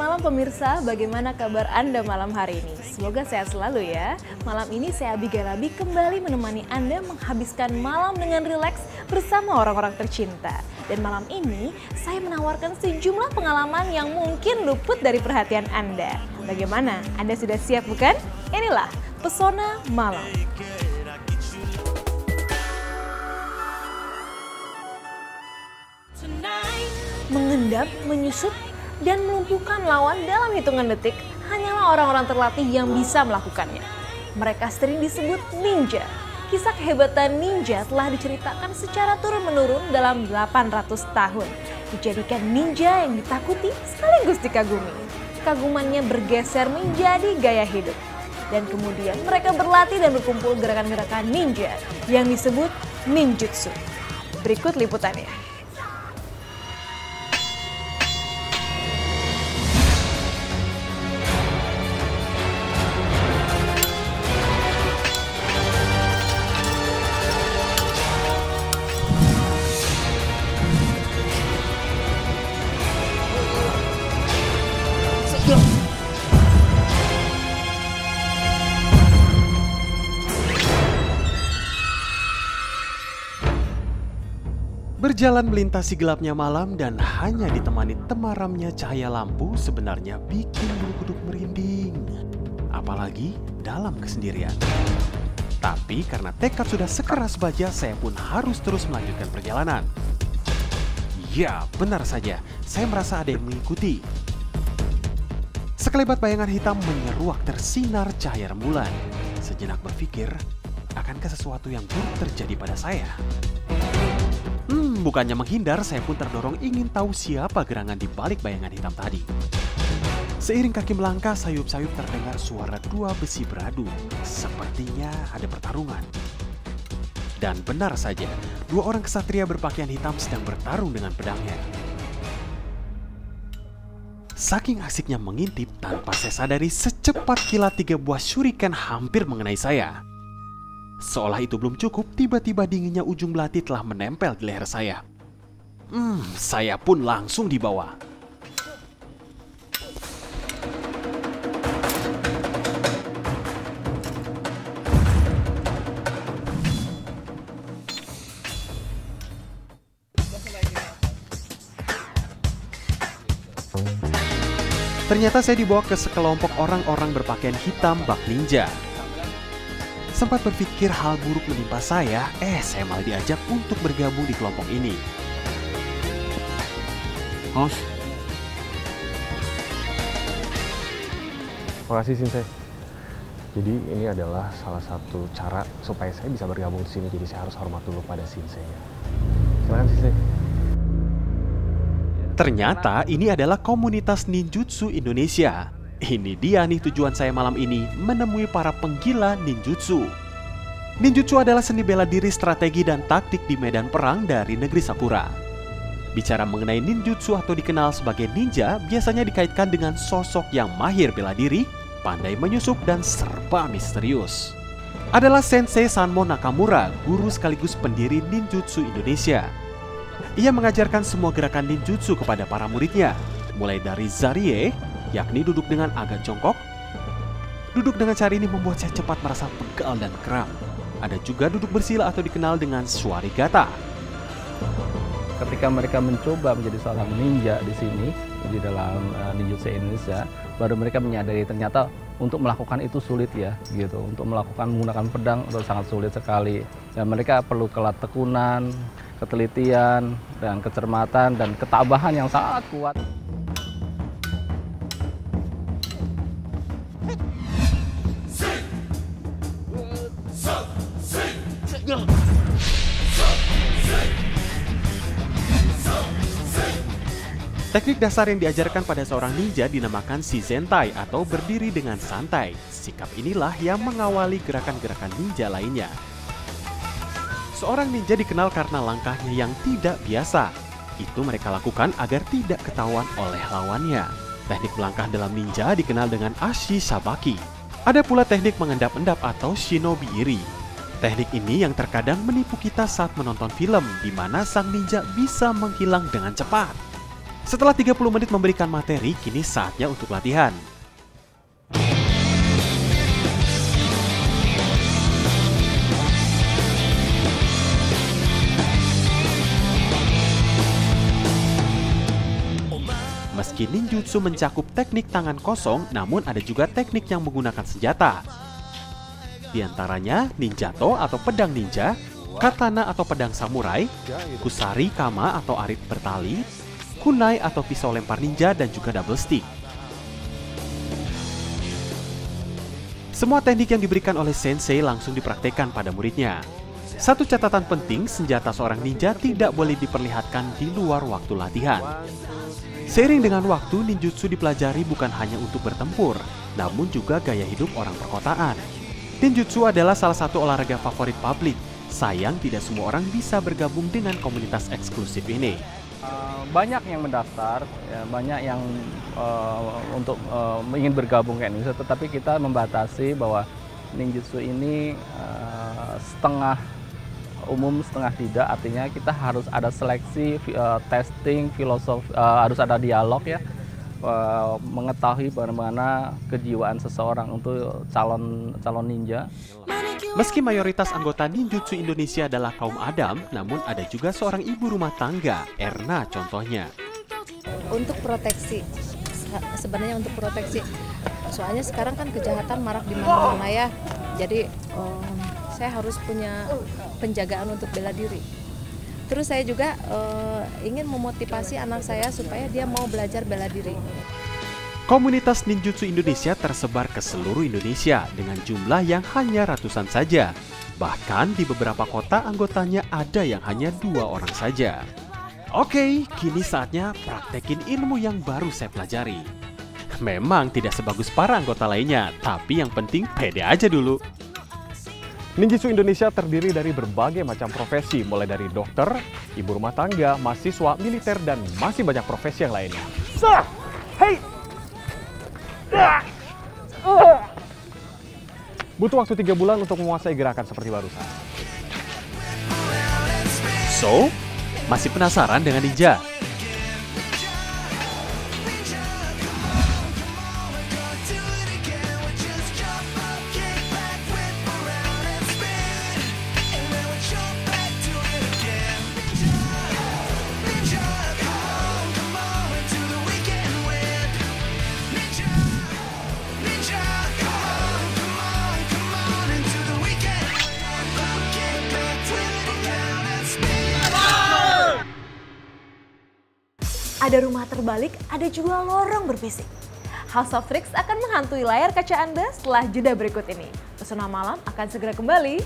Malam pemirsa, bagaimana kabar Anda malam hari ini? Semoga sehat selalu ya. Malam ini saya Abigail Abi kembali menemani Anda menghabiskan malam dengan rileks bersama orang-orang tercinta. Dan malam ini saya menawarkan sejumlah pengalaman yang mungkin luput dari perhatian Anda. Bagaimana? Anda sudah siap bukan? Inilah Pesona Malam. Mengendap, menyusup, dan melumpuhkan lawan dalam hitungan detik hanyalah orang-orang terlatih yang bisa melakukannya. Mereka sering disebut ninja. Kisah kehebatan ninja telah diceritakan secara turun-menurun dalam 800 tahun. Dijadikan ninja yang ditakuti sekaligus dikagumi. Kagumannya bergeser menjadi gaya hidup. Dan kemudian mereka berlatih dan berkumpul gerakan-gerakan ninja yang disebut ninjutsu. Berikut liputannya. Berjalan melintasi gelapnya malam dan hanya ditemani temaramnya cahaya lampu sebenarnya bikin bulu kuduk merinding. Apalagi dalam kesendirian. Tapi karena tekad sudah sekeras baja, saya pun harus terus melanjutkan perjalanan. Ya, benar saja, saya merasa ada yang mengikuti. Sekelebat bayangan hitam menyeruak tersinar cahaya rembulan. Sejenak berpikir, akankah sesuatu yang buruk terjadi pada saya? Bukannya menghindar, saya pun terdorong ingin tahu siapa gerangan di balik bayangan hitam tadi. Seiring kaki melangkah, sayup-sayup terdengar suara dua besi beradu. Sepertinya ada pertarungan. Dan benar saja, dua orang kesatria berpakaian hitam sedang bertarung dengan pedangnya. Saking asiknya mengintip, tanpa saya sadari secepat kilat 3 buah shuriken hampir mengenai saya. Seolah itu belum cukup, tiba-tiba dinginnya ujung belati telah menempel di leher saya. Saya pun langsung dibawa. Ternyata saya dibawa ke sekelompok orang-orang berpakaian hitam bak ninja. Sempat berpikir hal buruk menimpa saya malah diajak untuk bergabung di kelompok ini. Host. Makasih Shinsei. Jadi ini adalah salah satu cara supaya saya bisa bergabung di sini. Jadi saya harus hormat dulu pada Shinsei. Silakan Shinsei. Ternyata ini adalah komunitas ninjutsu Indonesia. Ini dia nih tujuan saya malam ini, menemui para penggila ninjutsu. Ninjutsu adalah seni bela diri, strategi, dan taktik di medan perang dari negeri Sakura. Bicara mengenai ninjutsu atau dikenal sebagai ninja, biasanya dikaitkan dengan sosok yang mahir bela diri, pandai menyusup, dan serba misterius. Adalah Sensei Sanmo Nakamura, guru sekaligus pendiri ninjutsu Indonesia. Ia mengajarkan semua gerakan ninjutsu kepada para muridnya, mulai dari Zarie, yakni duduk dengan agak jongkok. Duduk dengan cara ini membuat saya cepat merasa pegal dan kram. Ada juga duduk bersila atau dikenal dengan Swarigata. Ketika mereka mencoba menjadi seorang ninja di sini, di dalam ninjutsu Indonesia, baru mereka menyadari ternyata untuk melakukan itu sulit ya, gitu. Untuk melakukan menggunakan pedang itu sangat sulit sekali. Dan mereka perlu ketekunan, ketelitian, dan kecermatan, dan ketabahan yang sangat kuat. Teknik dasar yang diajarkan pada seorang ninja dinamakan Shizentai atau berdiri dengan santai. Sikap inilah yang mengawali gerakan-gerakan ninja lainnya. Seorang ninja dikenal karena langkahnya yang tidak biasa. Itu mereka lakukan agar tidak ketahuan oleh lawannya. Teknik melangkah dalam ninja dikenal dengan Ashi Sabaki. Ada pula teknik mengendap-endap atau Shinobi Iri. Teknik ini yang terkadang menipu kita saat menonton film, di mana sang ninja bisa menghilang dengan cepat. Setelah 30 menit memberikan materi, kini saatnya untuk latihan. Meski ninjutsu mencakup teknik tangan kosong, namun ada juga teknik yang menggunakan senjata. Di antaranya ninjato atau pedang ninja, katana atau pedang samurai, kusari kama atau arit bertali, kunai atau pisau lempar ninja, dan juga double stick. Semua teknik yang diberikan oleh sensei langsung dipraktekkan pada muridnya. Satu catatan penting, senjata seorang ninja tidak boleh diperlihatkan di luar waktu latihan. Seiring dengan waktu, ninjutsu dipelajari bukan hanya untuk bertempur, namun juga gaya hidup orang perkotaan. Ninjutsu adalah salah satu olahraga favorit publik. Sayang tidak semua orang bisa bergabung dengan komunitas eksklusif ini. Banyak yang mendaftar, ya, banyak yang ingin bergabung ke Indonesia, tetapi kita membatasi bahwa ninjutsu ini setengah umum setengah tidak, artinya kita harus ada seleksi, testing, filosofi, harus ada dialog ya, mengetahui bagaimana kejiwaan seseorang untuk calon ninja. Meski mayoritas anggota ninjutsu Indonesia adalah kaum adam, namun ada juga seorang ibu rumah tangga, Erna contohnya. Untuk proteksi, sebenarnya untuk proteksi, soalnya sekarang kan kejahatan marak di mana-mana ya, jadi saya harus punya penjagaan untuk bela diri. Terus saya juga ingin memotivasi anak saya supaya dia mau belajar bela diri. Komunitas ninjutsu Indonesia tersebar ke seluruh Indonesia dengan jumlah yang hanya ratusan saja. Bahkan di beberapa kota anggotanya ada yang hanya 2 orang saja. Oke, kini saatnya praktekin ilmu yang baru saya pelajari. Memang tidak sebagus para anggota lainnya, tapi yang penting pede aja dulu. Ninjutsu Indonesia terdiri dari berbagai macam profesi, mulai dari dokter, ibu rumah tangga, mahasiswa, militer, dan masih banyak profesi yang lainnya. Butuh waktu 3 bulan untuk menguasai gerakan seperti barusan. So, masih penasaran dengan ninja? Ada rumah terbalik, ada juga lorong berbisik. House of Tricks akan menghantui layar kaca Anda setelah jeda berikut ini. Pesona Malam akan segera kembali.